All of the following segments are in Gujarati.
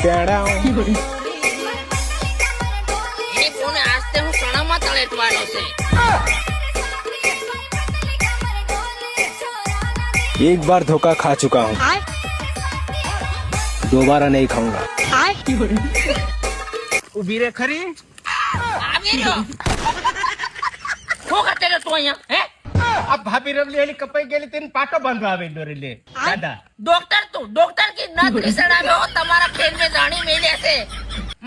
કોને આજતે હું સણામાં તળેટવાનો છે। एक बार धोखा खा चुका हूँ, दोबारा नहीं खाऊंगा। ઉભી રે ખરી। આવી રહ્યો શું કરતે રે તું અહીંયા હે? આ ભાભી રમલી એની કપાઈ ગયેલી તેની પાટો બાંધવા આવે દોરી લે દાદા। डॉक्टर की नथ घिसड़ावे हो તમારા ખેલ में જાણી મેલે છે।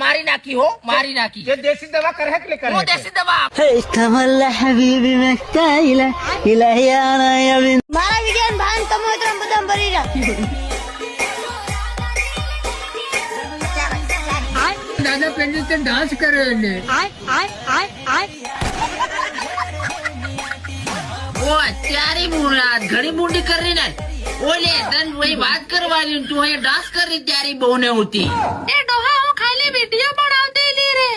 મારી નાખી હો, મારી નાખી। જે દેશી દવા કરે કે કરે હું દેશી દવા استمر حبيبي مكتايلة إلهي أنا يا بنت મારા વિડિયો ભાન તમે તો બધા ભરી રહ્યા। दादा पहले तो डांस करे ले ઓ અત્યારે બોલા ઘણી બુંડી કરી ને ઓલે તન વહી વાત કરવાની તું અહીંયા ડાન્સ કરી ત્યારે બહુને હોતી એ ડોહા હું ખાલી વિડિયો બનાવતી લી રે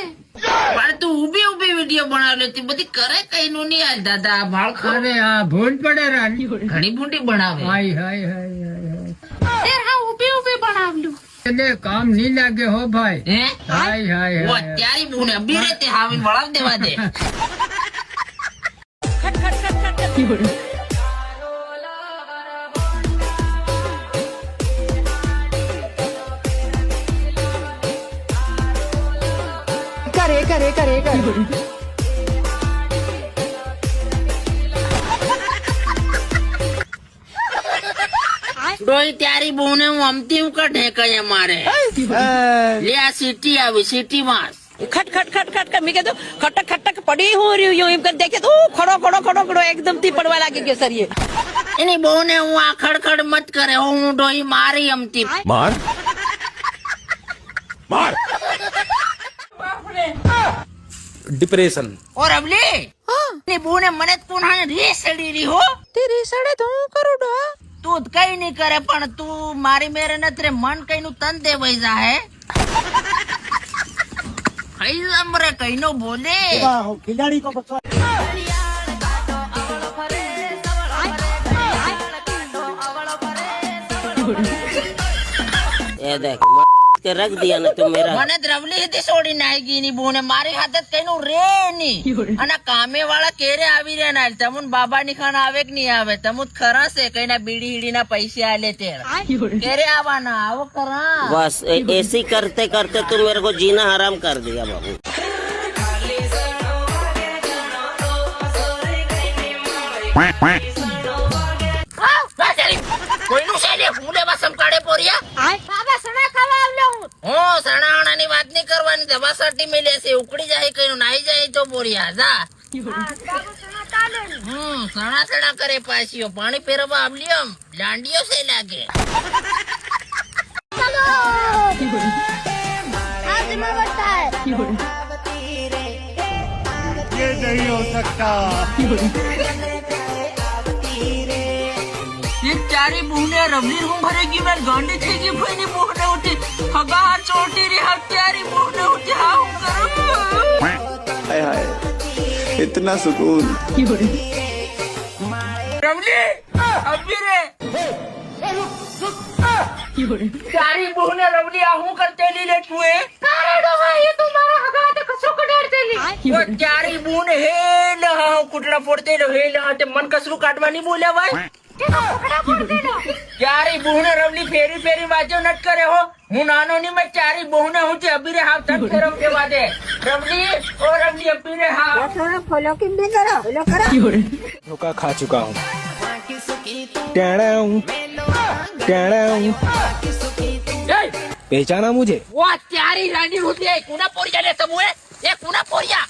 પણ તું ઊભી ઊભી વિડિયો બનાવ લેતી બધી કરે કઈ નું નહીં આ દાદા ભાળ अरे हाँ भूल पड़े रानी ઘણી બુંડી બનાવે हाय हाय हाय हाय તેર હા ઊભી ઊભી બનાવલું चले काम नहीं लगे हो भाई હે हाय हाय ઓ हाय અત્યારે બુને અભી રહેતે હાવીન વળાવ દેવા દે ડોઈ તારી બહુને હું અમતી હું કઢે કયા મારે લે આ સિટી આવી સિટી માં खट खट खट खट कर मैं कहता खटक खटक पड़ी हो रही हूँ यूं एम कर देखे तो खड़ो खड़ो खड़ो खड़ो एकदम थी पड़वा लागे के सर ये એની બહુને હું આ ખડખડ મત કરે હું ડોઈ મારી અમતી मार मार डिप्रेशन और अबली ની બહુને મને તું ના રેસડી રહી હો ते रेसड़े तो करो डो તું કઈ નહીં કરે પણ તું મારી મેરે નત રે મન કઈ નું તન દે વઈ જા હે કઈ જમરે કઈ નો બોલે ખિલાડી કો બચવા ये देख के रख दिया ना तुम मेरा મને દ્રવલી હતી છોડી નાઈ ગઈ ની બોને મારી હાથે કઈ નું રે ની અને કામે વાળા કેરે આવી રહ્યા ના તમુન બાબા ની ખાના આવે કે નહીં આવે તમુત ખરા છે કઈ ના બીડી હીડી ના પૈસા આલે તે કેરે આવવાના આવો ખરા बस ऐसी करते करते तुम मेरे को जीना हराम कर दिया बाबू કોઈનું છે ને ફૂલે બસમ કાઢે પોરિયા બાબા સણા ખાવા આવલો હું સણાણા ની વાત નહીં કરવાની દવા સટી મેલે છે ઉકળી જાય કઈનું નાઈ જાય તો પોરિયા જા સણા સણા કરે પાછીઓ પાણી ફેરવા આવલ્યો લાંડીઓ છે લાગે आज मैं बता है ये नहीं हो सकता ये चारी बूंदे रबली रूम भरेगी मैं गांडी थेगी फैनी बूंदे उठी हगा हाथ छोटी रे हत्यारी बूंदे उठी हाँ हूँ करूँ हाय हाय इतना सुकून रबली अभी रे चारी बूंदे रबली आहू करते ली ले तुए अरे डोहा ये तुम्हारा हगा हाथ कसो को डरते ली वो चारी बूंदे हे लहा कुटड़ा फोड़ते लो हे लहा ते मन कसरू काटवानी बोल्या भाई ચારી બહુને રવલી ફેરી ફેરી વાંચો નટ કરે હો હું નાનો ની મેં ચારી બહુને હું છે અબીરે હાથ તક ફેરવ કેવા દે રવલી ઓ રવલી અબીરે હા फॉलो किन भी करो फॉलो करो धोखा खा चुका हूँ। टेढ़ा पहचाना मुझे? ઓ ચારી રાની હોતી કુના પોરિયા ને તમુએ એ કુના પોરિયા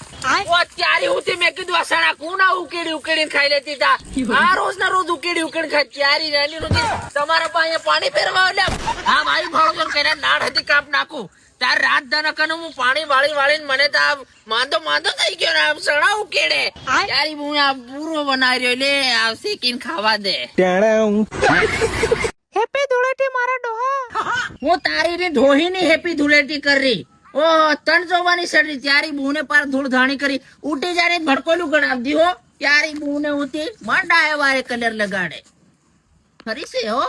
ઓ ચારી હોતી મેં કીધું અસણા કુના ઉકેડી ઉકેડી ખાઈ લેતી તા આ રોજ ના રોજ ઉકેડી ઉકેડી ખાઈ ચારી રાની હોતી તમારા પાસે પાણી ફેરવા લે હા ભાઈ ભાળો કરીને નાડ હતી કાપ નાખું તાર રાત દનકનું હું પાણી વાળી વાળીને મને તા માંદો થઈ ગયો ને સણા ઉકેડે ચારી હું આ પૂરો બનાવી રહ્યો લે આવશે કીન ખાવા દે हैप्पी धुलेटी मारा डोहा હું તારી ની ધોહી ની હેપી ધૂળેટી કરી ઓ તણ જોવાની સડી ત્યારી બહુને પાર ધૂળ ધાણી કરી ઉઠી જાને ભડકોલું ગણાવતી હો ત્યારી બહુને ઉતી માંડા વારે કલર લગાડે ખરી છે હો